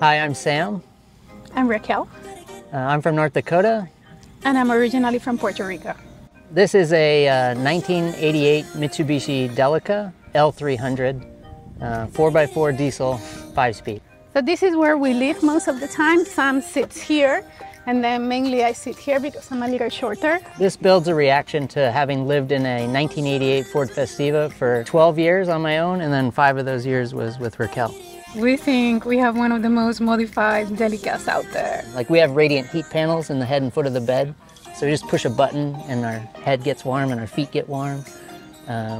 Hi, I'm Sam. I'm Raquel. I'm from North Dakota. And I'm originally from Puerto Rico. This is a 1988 Mitsubishi Delica L300 4x4 diesel 5-speed. So this is where we live most of the time. Sam sits here, and then mainly I sit here because I'm a little shorter. This builds a reaction to having lived in a 1988 Ford Festiva for 12 years on my own, and then 5 of those years was with Raquel. We think we have one of the most modified Delicas out there. Like, we have radiant heat panels in the head and foot of the bed. So we just push a button and our head gets warm and our feet get warm.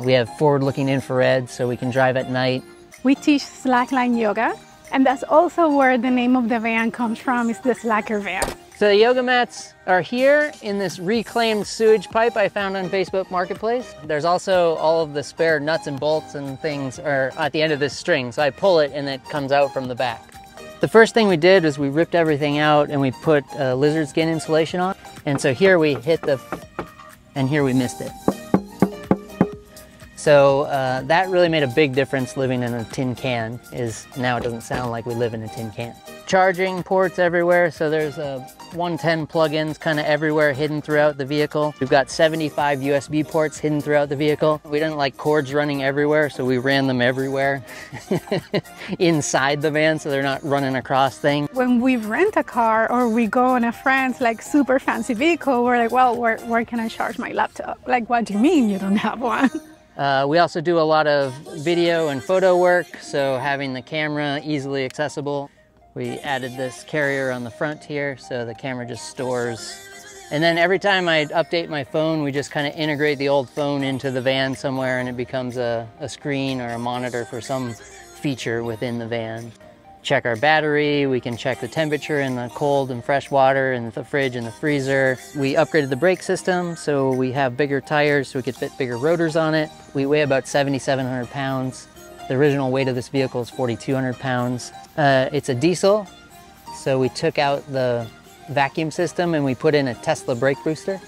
We have forward-looking infrared so we can drive at night. We teach slackline yoga, and that's also where the name of the van comes from, is the slacker van. So the yoga mats are here in this reclaimed sewage pipe I found on Facebook Marketplace. There's also all of the spare nuts and bolts and things are at the end of this string. So I pull it and it comes out from the back. The first thing we did was we ripped everything out and we put lizard skin insulation on. And so here we hit and here we missed it. So that really made a big difference living in a tin can. Now it doesn't sound like we live in a tin can. Charging ports everywhere, so there's 110 plugins kind of everywhere hidden throughout the vehicle. We've got 75 USB ports hidden throughout the vehicle. We didn't like cords running everywhere, so we ran them everywhere inside the van so they're not running across things. When we rent a car or we go on a friend's like super fancy vehicle, we're like, well, where can I charge my laptop? Like, what do you mean you don't have one? We also do a lot of video and photo work, so having the camera easily accessible. We added this carrier on the front here, so the camera just stores. And then every time I update my phone, we just kind of integrate the old phone into the van somewhere and it becomes a screen or a monitor for some feature within the van. Check our battery, we can check the temperature in the cold and fresh water in the fridge and the freezer. We upgraded the brake system, so we have bigger tires so we could fit bigger rotors on it. We weigh about 7,700 pounds. The original weight of this vehicle is 4,200 pounds. It's a diesel, so we took out the vacuum system and we put in a Tesla brake booster.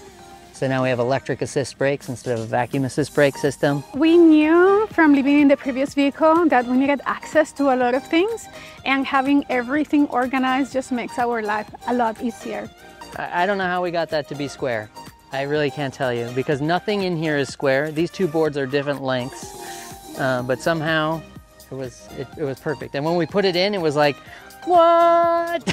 So now we have electric assist brakes instead of a vacuum assist brake system. We knew from living in the previous vehicle that we needed access to a lot of things, and having everything organized just makes our life a lot easier. I don't know how we got that to be square. I really can't tell you, because nothing in here is square. These two boards are different lengths, but somehow it was perfect. And when we put it in, it was like, what?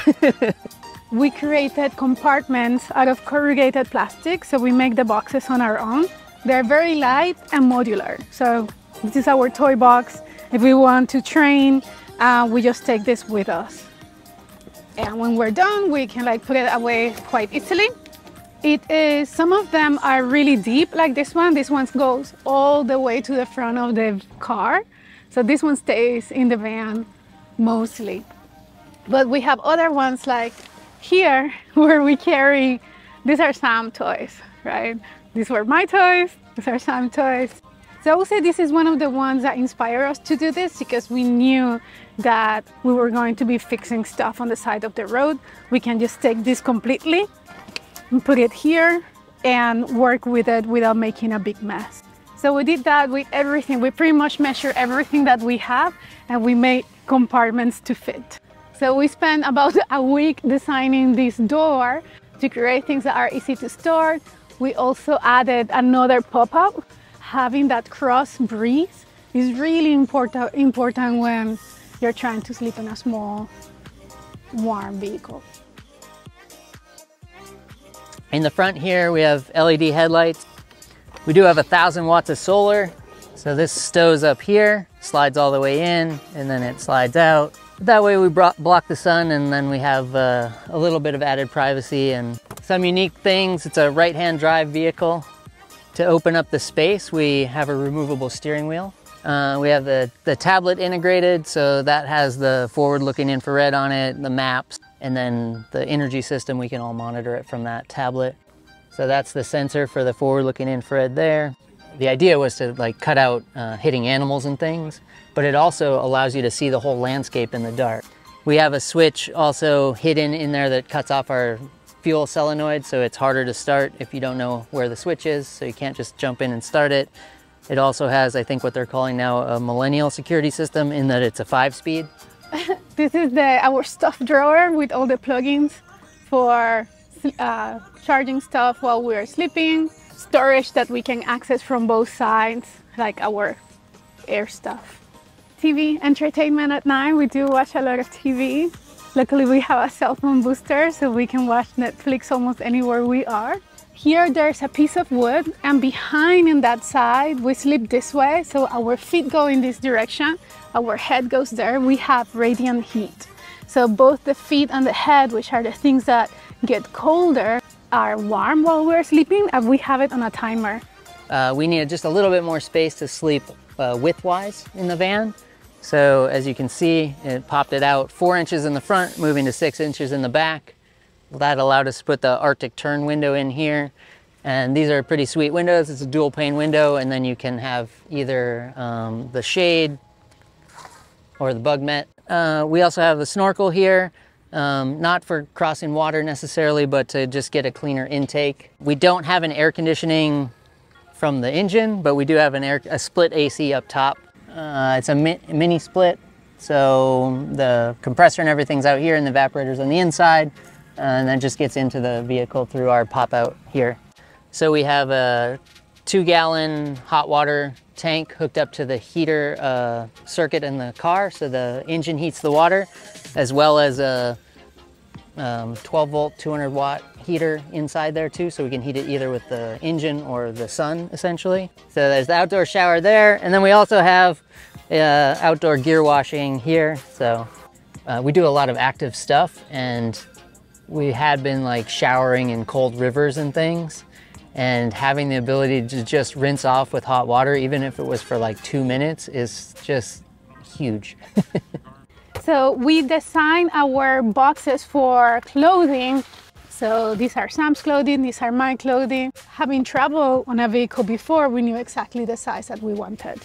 We created compartments out of corrugated plastic, so we make the boxes on our own. They're very light and modular. So this is our toy box. If we want to train, we just take this with us. And when we're done, we can like put it away quite easily. Some of them are really deep, like this one. This one goes all the way to the front of the car. So this one stays in the van mostly. But we have other ones like here where we carry, these are Sam toys, right? These were my toys, these are Sam toys. So I would say this is one of the ones that inspired us to do this, because we knew that we were going to be fixing stuff on the side of the road. We can just take this completely and put it here and work with it without making a big mess. So we did that with everything. We pretty much measure everything that we have and we made compartments to fit. So we spent about a week designing this door to create things that are easy to store. We also added another pop-up. Having that cross breeze is really important when you're trying to sleep in a small, warm vehicle. In the front here, we have LED headlights. We do have 1,000 watts of solar. So this stows up here, slides all the way in, and then it slides out. That way we block the sun, and then we have a little bit of added privacy and some unique things. It's a right-hand drive vehicle. To open up the space, we have a removable steering wheel. We have the tablet integrated, so that has the forward-looking infrared on it, the maps, and then the energy system, we can all monitor it from that tablet. So that's the sensor for the forward-looking infrared there. The idea was to like cut out hitting animals and things, but it also allows you to see the whole landscape in the dark. We have a switch also hidden in there that cuts off our fuel solenoid, so it's harder to start if you don't know where the switch is, so you can't just jump in and start it. It also has, I think, what they're calling now a millennial security system, in that it's a 5-speed. This is our stuff drawer with all the plugins for charging stuff while we're sleeping. Storage that we can access from both sides, like our air stuff. TV entertainment at night. We do watch a lot of TV. Luckily, we have a cell phone booster, so we can watch Netflix almost anywhere we are. Here, there's a piece of wood, and behind in that side, we sleep this way, so our feet go in this direction, our head goes there. We have radiant heat. So both the feet and the head, which are the things that get colder, are warm while we're sleeping, and we have it on a timer. We needed just a little bit more space to sleep widthwise in the van. So as you can see, it popped it out 4 inches in the front, moving to 6 inches in the back. That allowed us to put the Arctic turn window in here. And these are pretty sweet windows. It's a dual pane window, and then you can have either the shade or the bug net. We also have the snorkel here, not for crossing water necessarily, but to just get a cleaner intake. We don't have an air conditioning from the engine, but we do have a split AC up top. It's a mini split, so the compressor and everything's out here and the evaporator's on the inside, and then just gets into the vehicle through our pop out here. So we have a 2-gallon hot water tank hooked up to the heater circuit in the car, so the engine heats the water, as well as a 12 volt 200 watt heater inside there too, so we can heat it either with the engine or the sun essentially. So there's the outdoor shower there, and then we also have outdoor gear washing here. So we do a lot of active stuff, and we had been like showering in cold rivers and things, and having the ability to just rinse off with hot water, even if it was for like 2 minutes, is just huge. So we design our boxes for clothing. So these are Sam's clothing, these are my clothing. Having traveled on a vehicle before, we knew exactly the size that we wanted.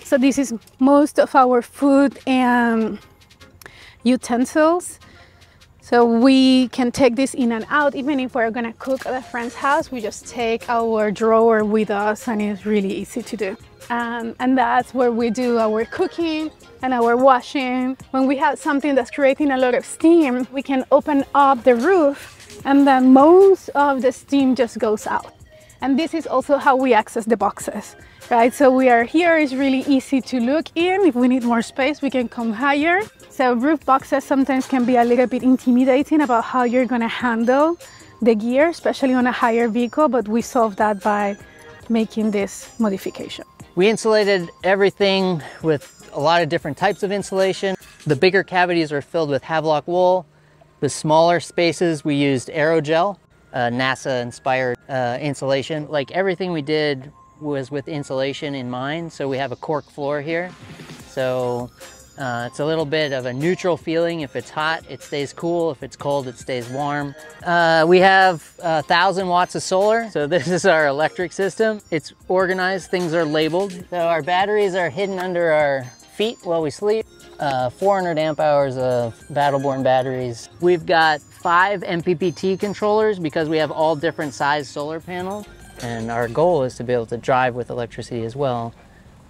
So this is most of our food and utensils. So we can take this in and out. Even if we're gonna cook at a friend's house, we just take our drawer with us, and it's really easy to do. And that's where we do our cooking and our washing. When we have something that's creating a lot of steam, we can open up the roof, and then most of the steam just goes out. And this is also how we access the boxes, right? So we are here, it's really easy to look in. If we need more space, we can come higher. So roof boxes sometimes can be a little bit intimidating about how you're gonna handle the gear, especially on a higher vehicle, but we solved that by making this modification. We insulated everything with a lot of different types of insulation. The bigger cavities are filled with Havelock wool. The smaller spaces, we used aerogel, NASA-inspired insulation. Like everything we did was with insulation in mind. So we have a cork floor here. So it's a little bit of a neutral feeling. If it's hot, it stays cool. If it's cold, it stays warm. We have 1,000 watts of solar. So this is our electric system. It's organized, things are labeled. So our batteries are hidden under our feet while we sleep. 400 amp hours of battle-born batteries. We've got 5 MPPT controllers because we have all different size solar panels. And our goal is to be able to drive with electricity as well.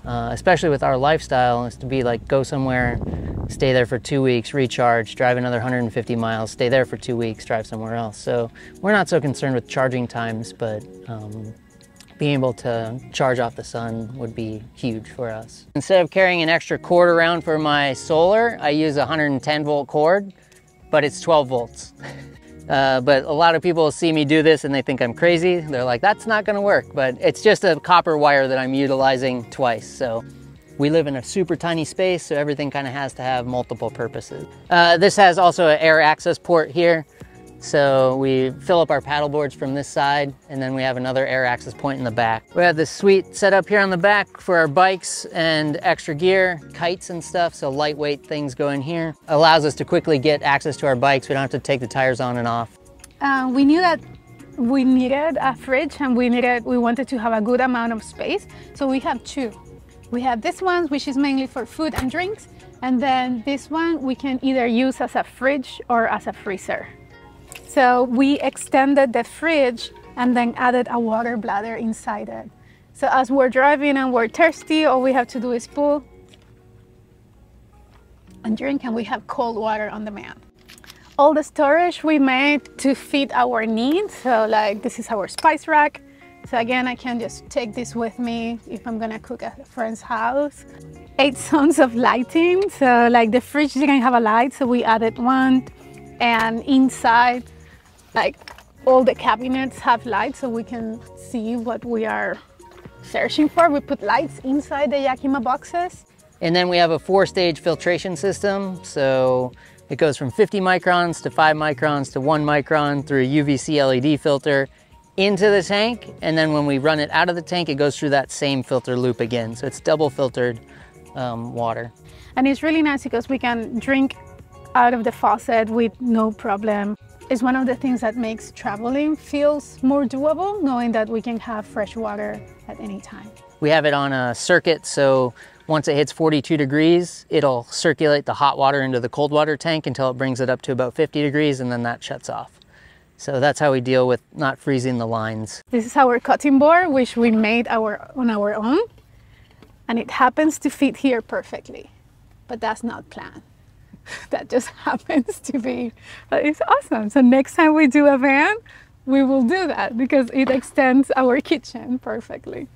Especially with our lifestyle, is to be like, go somewhere, stay there for 2 weeks, recharge, drive another 150 miles, stay there for 2 weeks, drive somewhere else. So we're not so concerned with charging times, but being able to charge off the sun would be huge for us. Instead of carrying an extra cord around for my solar, I use a 110 volt cord, but it's 12 volts. But a lot of people see me do this and they think I'm crazy. They're like, that's not gonna work, but it's just a copper wire that I'm utilizing twice. So we live in a super tiny space, so everything kind of has to have multiple purposes. This has also an air access port here. So we fill up our paddle boards from this side, and then we have another air access point in the back. We have this sweet setup here on the back for our bikes and extra gear, kites and stuff, so lightweight things go in here. Allows us to quickly get access to our bikes. We don't have to take the tires on and off. We knew that we needed a fridge, and we wanted to have a good amount of space, so we have 2. We have this one, which is mainly for food and drinks, and then this one we can either use as a fridge or as a freezer. So we extended the fridge and then added a water bladder inside it. So as we're driving and we're thirsty, all we have to do is pull and drink, and we have cold water on demand. All the storage we made to fit our needs. So like this is our spice rack. So again, I can just take this with me if I'm gonna cook at a friend's house. 8 zones of lighting. So like the fridge didn't have a light, so we added one. And inside, like all the cabinets have lights so we can see what we are searching for. We put lights inside the Yakima boxes. And then we have a 4-stage filtration system. So it goes from 50 microns to 5 microns to 1 micron through a UVC LED filter into the tank. And then when we run it out of the tank, it goes through that same filter loop again. So it's double filtered water. And it's really nice because we can drink out of the faucet with no problem. It's one of the things that makes traveling feels more doable, knowing that we can have fresh water at any time. We have it on a circuit, so once it hits 42 degrees, it'll circulate the hot water into the cold water tank until it brings it up to about 50 degrees, and then that shuts off. So that's how we deal with not freezing the lines. This is our cutting board, which we made on our own, and it happens to fit here perfectly, but that's not planned. That just happens to be, it's awesome. So next time we do a van, we will do that because it extends our kitchen perfectly.